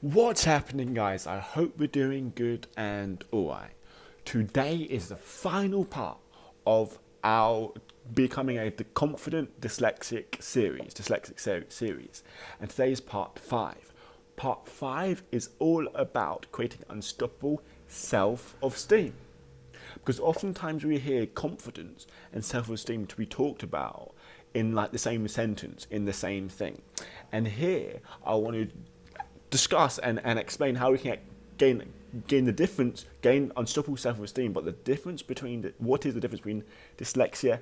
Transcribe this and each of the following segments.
What's happening, guys? I hope we're doing good and alright. Today is the final part of our becoming a confident dyslexic series, and today is part 5. Part 5 is all about creating unstoppable self-esteem. Because oftentimes we hear confidence and self-esteem to be talked about in like the same sentence, in the same thing. And here I want to discuss and explain how we can gain unstoppable self-esteem, but the difference between what is the difference between dyslexia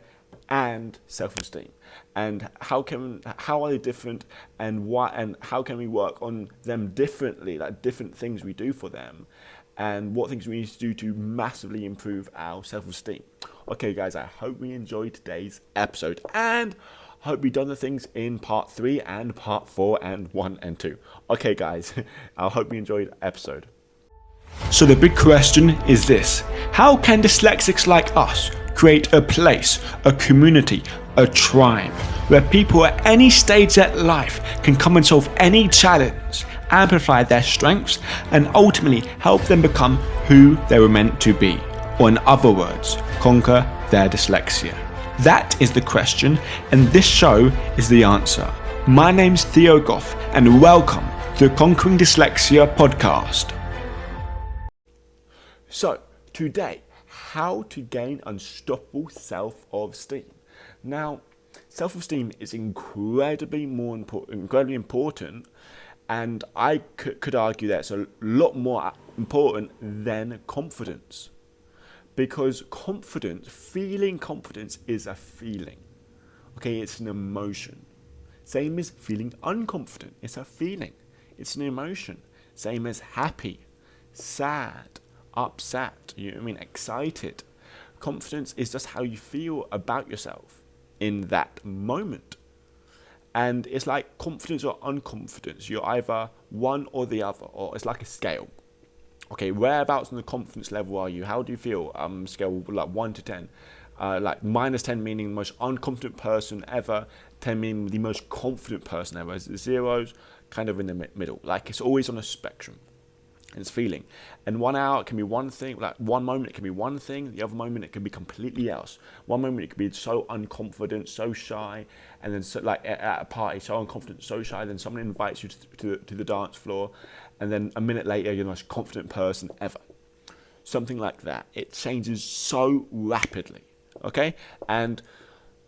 and self-esteem, and how are they different, and why, and how can we work on them differently, like different things we do for them, and what things we need to do to massively improve our self-esteem. Okay, guys, I hope we enjoyed today's episode, and hope we've done the things in part 3 and part 4 and 1 and 2. Okay, guys, I hope you enjoyed the episode. So the big question is this: how can dyslexics like us create a place, a community, a tribe, where people at any stage of life can come and solve any challenge, amplify their strengths, and ultimately help them become who they were meant to be, or in other words, conquer their dyslexia? That is the question, and this show is the answer. My name's Theo Goff, and welcome to the Conquering Dyslexia podcast. So, today, how to gain unstoppable self-esteem. Now, self-esteem is incredibly important, and I could argue that it's a lot more important than confidence. Because feeling confidence is a feeling. Okay, it's an emotion. Same as feeling unconfident. It's a feeling. It's an emotion. Same as happy, sad, upset, excited. Confidence is just how you feel about yourself in that moment. And it's like confidence or unconfidence. You're either one or the other, or it's like a scale. Okay, whereabouts on the confidence level are you? How do you feel? Scale like 1 to 10. Like -10 meaning the most unconfident person ever, 10 meaning the most confident person ever. Zeros kind of in the middle. Like it's always on a spectrum. And it's feeling. And 1 hour it can be one thing, like one moment it can be one thing, the other moment it can be completely else. One moment it could be so unconfident, so shy, and then so, like at a party, so unconfident, so shy, then someone invites you to the dance floor, and then a minute later you're the most confident person ever. Something like that. It changes so rapidly, okay? And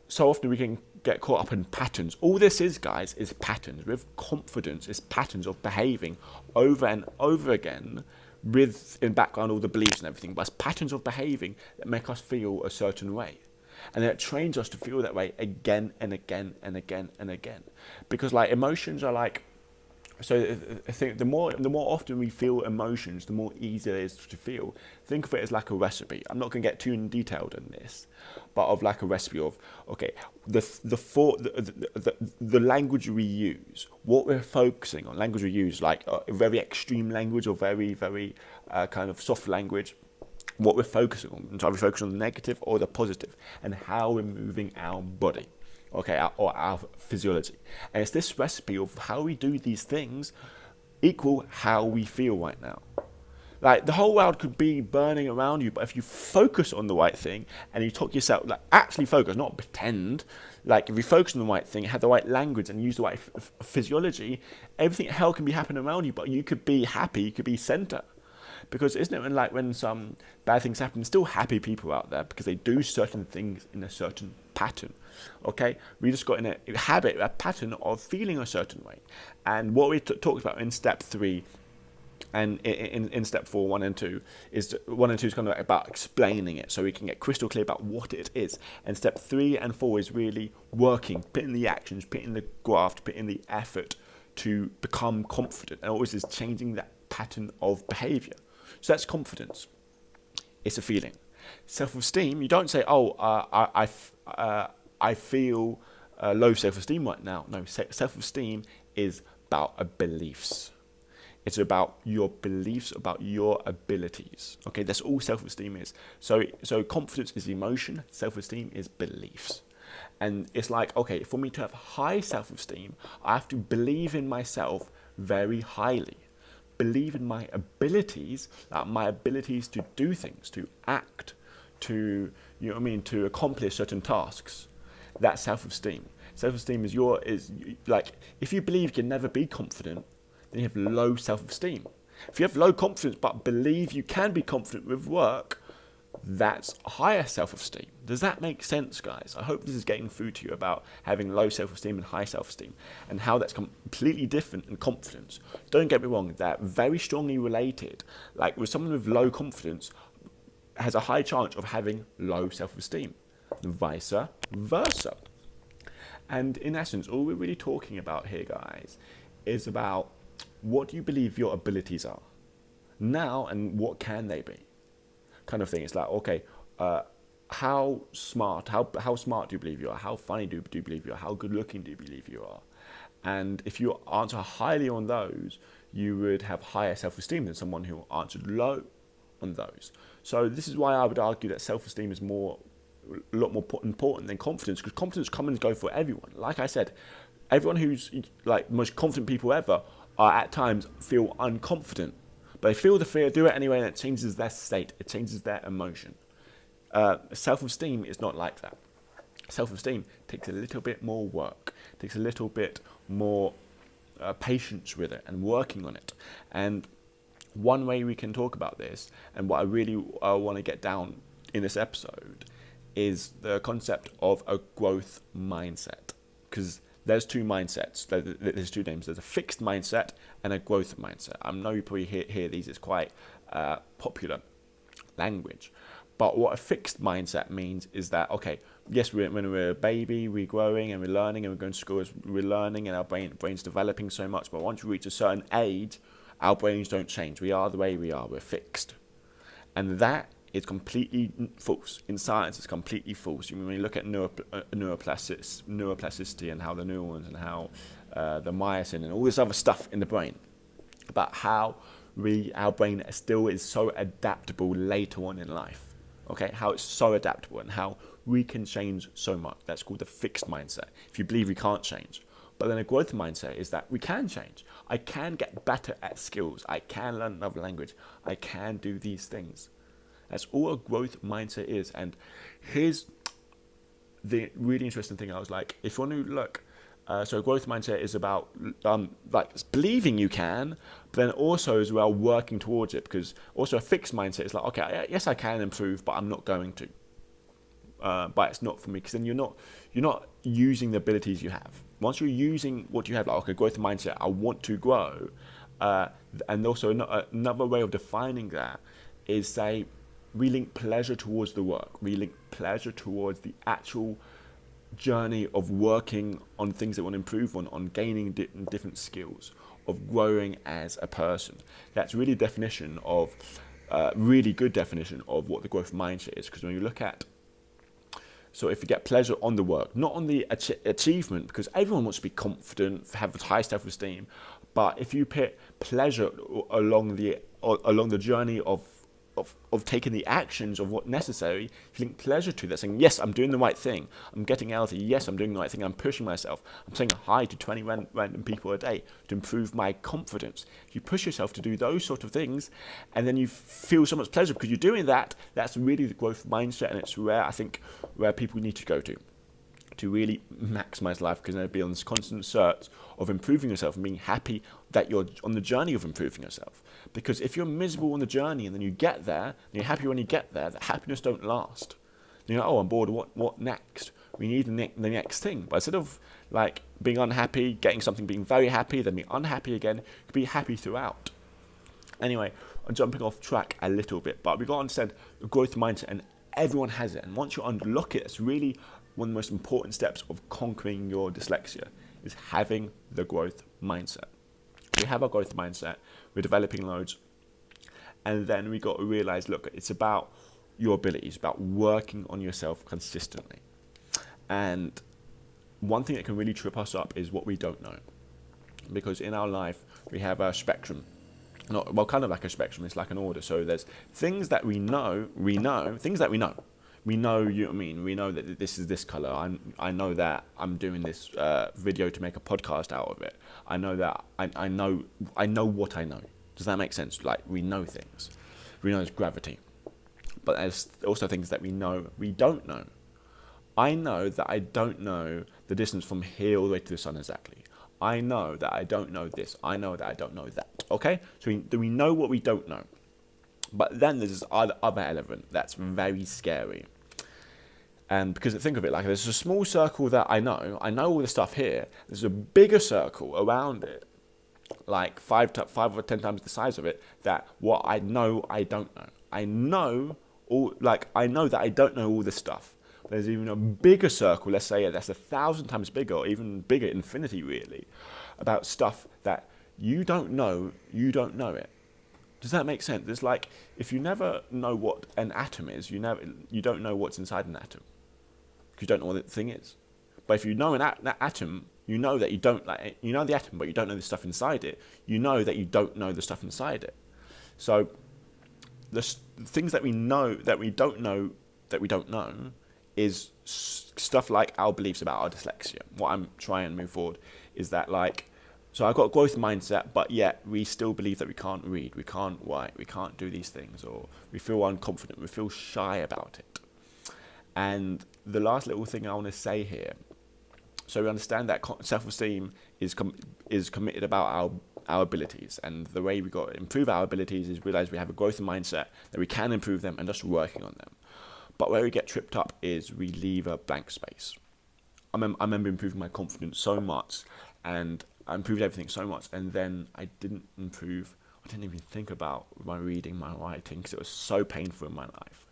so often we can get caught up in patterns. All this is, guys, is patterns. With confidence, it's patterns of behaving over and over again with, in background, all the beliefs and everything, but it's patterns of behaving that make us feel a certain way. And then it trains us to feel that way again and again and again and again. Because like emotions are like, so I think the more often we feel emotions, the more easier it is to feel. Think of it as like a recipe. I'm not going to get too detailed in this, but of like a recipe of, okay, the language we use, what we're focusing on. Language we use, like very extreme language or very kind of soft language. What we're focusing on. So are we focusing on the negative or the positive, and how we're moving our body. Okay, or our physiology. And it's this recipe of how we do these things equal how we feel right now. Like the whole world could be burning around you, but if you focus on the right thing and you talk yourself, like actually focus, not pretend, like if you focus on the right thing, have the right language and use the right physiology, everything hell can be happening around you, but you could be happy, you could be center. Because isn't it when some bad things happen, still happy people out there because they do certain things in a certain pattern. Okay, we just got in a habit, a pattern of feeling a certain way. And what we talked about in step 3 and in step 4, 1 and 2 is 1 and 2 is kind of about explaining it so we can get crystal clear about what it is. And step 3 and 4 is really working, putting the actions, putting the graft, putting the effort to become confident. And always is changing that pattern of behavior. So that's confidence. It's a feeling. Self-esteem, you don't say, I feel low self-esteem right now. No, self-esteem is about beliefs. It's about your beliefs, about your abilities. Okay, that's all self-esteem is. So confidence is emotion, self-esteem is beliefs. And it's like, okay, for me to have high self-esteem, I have to believe in myself very highly. believe in my abilities, my abilities to do things, to act, to, you know what I mean, to accomplish certain tasks. That's self-esteem. Self-esteem is like, if you believe you can never be confident, then you have low self-esteem. If you have low confidence but believe you can be confident with work, that's higher self-esteem. Does that make sense, guys? I hope this is getting through to you about having low self-esteem and high self-esteem, and how that's completely different in confidence. Don't get me wrong, they're very strongly related. Like, with someone with low confidence has a high chance of having low self-esteem, vice versa. And in essence, all we're really talking about here, guys, is about what do you believe your abilities are now, and what can they be, kind of thing. It's like, okay, how smart do you believe you are? How funny do you believe you are? How good looking do you believe you are? And if you answer highly on those, you would have higher self-esteem than someone who answered low on those. So this is why I would argue that self-esteem is a lot more important than confidence, because confidence comes and go for everyone. Like I said, everyone who's like most confident people ever are at times feel unconfident, but they feel the fear, do it anyway, and it changes their state, it changes their emotion. Self-esteem is not like that. Self-esteem takes a little bit more work, takes a little bit more patience with it and working on it. And one way we can talk about this, and what I really want to get down in this episode, is the concept of a growth mindset. Because there's two mindsets, there's two names. There's a fixed mindset and a growth mindset. I know you probably hear these, it's quite popular language. But what a fixed mindset means is that, okay, yes, when we're a baby, we're growing and we're learning, and we're going to school, we're learning, and our brain's developing so much. But once we reach a certain age, our brains don't change. We are the way we are. We're fixed. And that is completely false. In science, it's completely false. When you look at neuroplasticity and how the neurons and how the myosin and all this other stuff in the brain, about how our brain still is so adaptable later on in life. Okay, how it's so adaptable and how we can change so much. That's called the fixed mindset. If you believe we can't change. But then a growth mindset is that we can change. I can get better at skills. I can learn another language. I can do these things. That's all a growth mindset is. And here's the really interesting thing. I was like, if you want to look, so a growth mindset is about like believing you can, but then also as well working towards it. Because also a fixed mindset is like, okay, yes, I can improve, but I'm not going to. But it's not for me, because then you're not using the abilities you have. Once you're using what you have, like, okay, growth mindset, I want to grow. And also another way of defining that is, say, we link pleasure towards the work. We link pleasure towards the actual journey of working on things that we want to improve on gaining different skills, of growing as a person. That's really definition of, really good definition of what the growth mindset is. Because when you look at, so if you get pleasure on the work, not on the achievement, because everyone wants to be confident, have high self-esteem, but if you put pleasure along the journey of taking the actions of what's necessary, if you link pleasure to that, saying, yes, I'm doing the right thing, I'm getting healthy, yes, I'm doing the right thing, I'm pushing myself, I'm saying hi to 20 random people a day to improve my confidence. You push yourself to do those sort of things, and then you feel so much pleasure because you're doing that. That's really the growth mindset, and it's where I think people need to go to really maximize life, because they'll be on this constant search of improving yourself and being happy that you're on the journey of improving yourself. Because if you're miserable on the journey and then you get there, and you're happy when you get there, that happiness don't last. You're like, oh, I'm bored, what next? We need the next thing. But instead of like being unhappy, getting something, being very happy, then being unhappy again, you could be happy throughout. Anyway, I'm jumping off track a little bit, but we've got to understand the growth mindset, and everyone has it. And once you unlock it, it's really one of the most important steps of conquering your dyslexia, is having the growth mindset. We have our growth mindset, we're developing loads, and then we got to realize, look, it's about your abilities, about working on yourself consistently. And one thing that can really trip us up is what we don't know. Because in our life, we have a spectrum. Kind of like a spectrum, it's like an order. So there's things that we know, things that we know. We know, you know what I mean? We know that this is this color. I know that I'm doing this video to make a podcast out of it. I know that I know what I know. Does that make sense? Like, we know things. We know there's gravity. But there's also things that we know we don't know. I know that I don't know the distance from here all the way to the sun exactly. I know that I don't know this. I know that I don't know that. Okay? So we know what we don't know. But then there's this other element that's very scary. And because think of it like there's a small circle that I know all the stuff here. There's a bigger circle around it, like 5 or 10 times the size of it, that what I know I don't know. I know that I don't know all this stuff. There's even a bigger circle, let's say that's 1,000 times bigger, or even bigger, infinity really, about stuff that you don't know it. Does that make sense? It's like if you never know what an atom is, you don't know what's inside an atom, because you don't know what the thing is. But if you know an atom, you know that you don't you know the atom, but you don't know the stuff inside it. You know that you don't know the stuff inside it. So the things that we know that we don't know is stuff like our beliefs about our dyslexia. What I'm trying to move forward is that so I've got a growth mindset, but yet we still believe that we can't read, we can't write, we can't do these things, or we feel unconfident, we feel shy about it. And the last little thing I want to say here, so we understand that self-esteem is committed about our abilities, and the way we got to improve our abilities is realize we have a growth mindset, that we can improve them and just working on them. But where we get tripped up is we leave a blank space. I remember improving my confidence so much, and I improved everything so much, and then I didn't even think about my reading, my writing, because it was so painful in my life.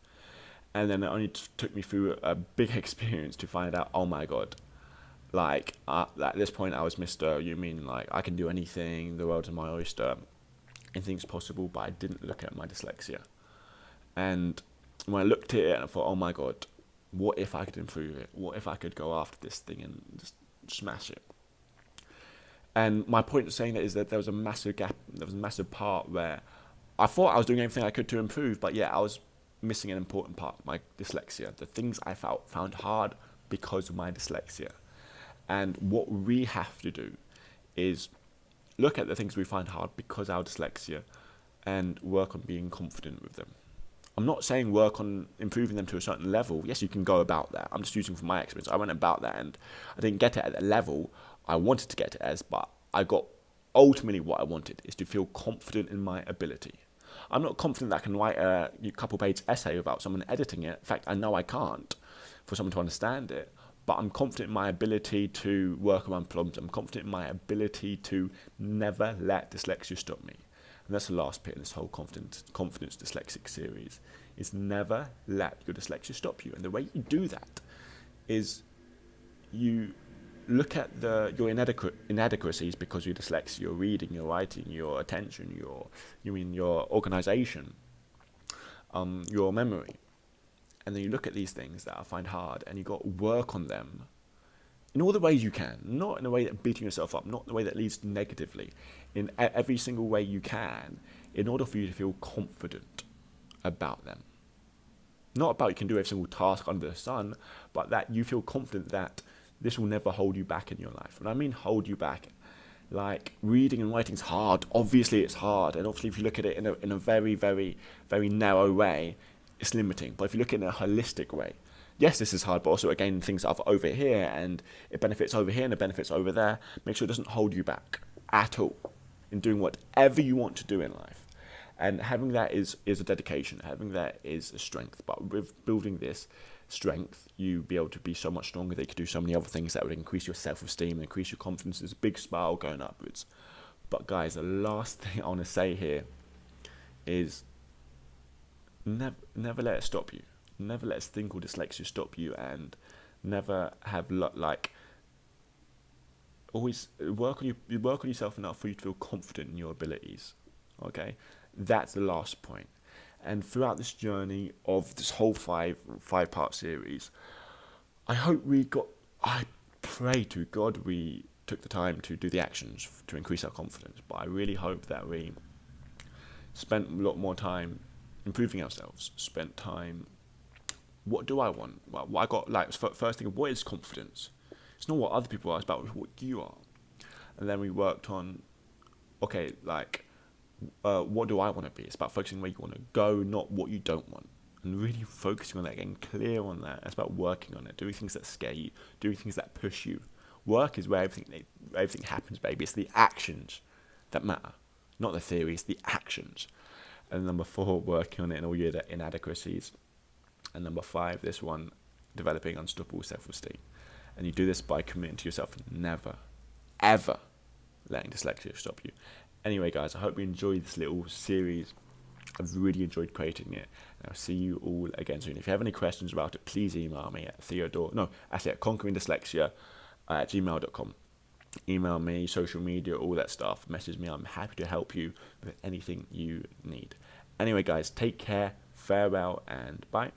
And then it only took me through a big experience to find out, oh my God, at this point I was Mr. You mean I can do anything, the world's my oyster, anything's possible, but I didn't look at my dyslexia. And when I looked at it, I thought, oh my God, what if I could improve it? What if I could go after this thing and just smash it? And my point of saying that is that there was a massive gap, there was a massive part where I thought I was doing everything I could to improve, but yeah, I was missing an important part, my dyslexia, the things I found hard because of my dyslexia. And what we have to do is look at the things we find hard because of our dyslexia and work on being confident with them. I'm not saying work on improving them to a certain level. Yes, you can go about that. I'm just using from my experience. I went about that and I didn't get it at the level I wanted to get it as, but I got ultimately what I wanted is to feel confident in my ability. I'm not confident that I can write a couple-page essay without someone editing it. In fact, I know I can't for someone to understand it, but I'm confident in my ability to work around problems. I'm confident in my ability to never let dyslexia stop me. And that's the last bit in this whole confidence dyslexic series, is never let your dyslexia stop you. And the way you do that is you look at your inadequacies because of your dyslexia, your reading, your writing, your attention, your organization, your memory. And then you look at these things that I find hard and you got to work on them in all the ways you can, not in a way that beating yourself up, not in a way that leads negatively, in every single way you can, in order for you to feel confident about them. Not about you can do every single task under the sun, but that you feel confident that this will never hold you back in your life. And I mean hold you back, like reading and writing is hard. Obviously it's hard, and obviously if you look at it in a very, very, very narrow way, it's limiting. But if you look at it in a holistic way, yes, this is hard, but also again things are over here and it benefits over here and it benefits over there. Make sure it doesn't hold you back at all in doing whatever you want to do in life. And having that is a dedication. Having that is a strength. But with building this strength, you be able to be so much stronger that you could do so many other things that would increase your self-esteem, increase your confidence. There's a big spiral going upwards. But guys, the last thing I want to say here is never let it stop you. Never let this thing called dyslexia stop you, and never have always work on yourself enough for you to feel confident in your abilities. Okay, that's the last point. And throughout this journey of this whole five-part series, I pray to God we took the time to do the actions to increase our confidence. But I really hope that we spent a lot more time improving ourselves, spent time, what do I want? Well, what I got, first thing, what is confidence? It's not what other people are, it's about what you are. And then we worked on, okay, what do I want to be? It's about focusing where you want to go, not what you don't want. And really focusing on that, getting clear on that. It's about working on it, doing things that scare you, doing things that push you. Work is where everything happens, baby. It's the actions that matter, not the theories, the actions. And number 4, working on it in all your inadequacies. And number 5, this one, developing unstoppable self-esteem. And you do this by committing to yourself never, ever letting dyslexia stop you. Anyway, guys, I hope you enjoyed this little series. I've really enjoyed creating it. And I'll see you all again soon. If you have any questions about it, please email me at conqueringdyslexia@gmail.com. Email me, social media, all that stuff. Message me. I'm happy to help you with anything you need. Anyway, guys, take care. Farewell and bye.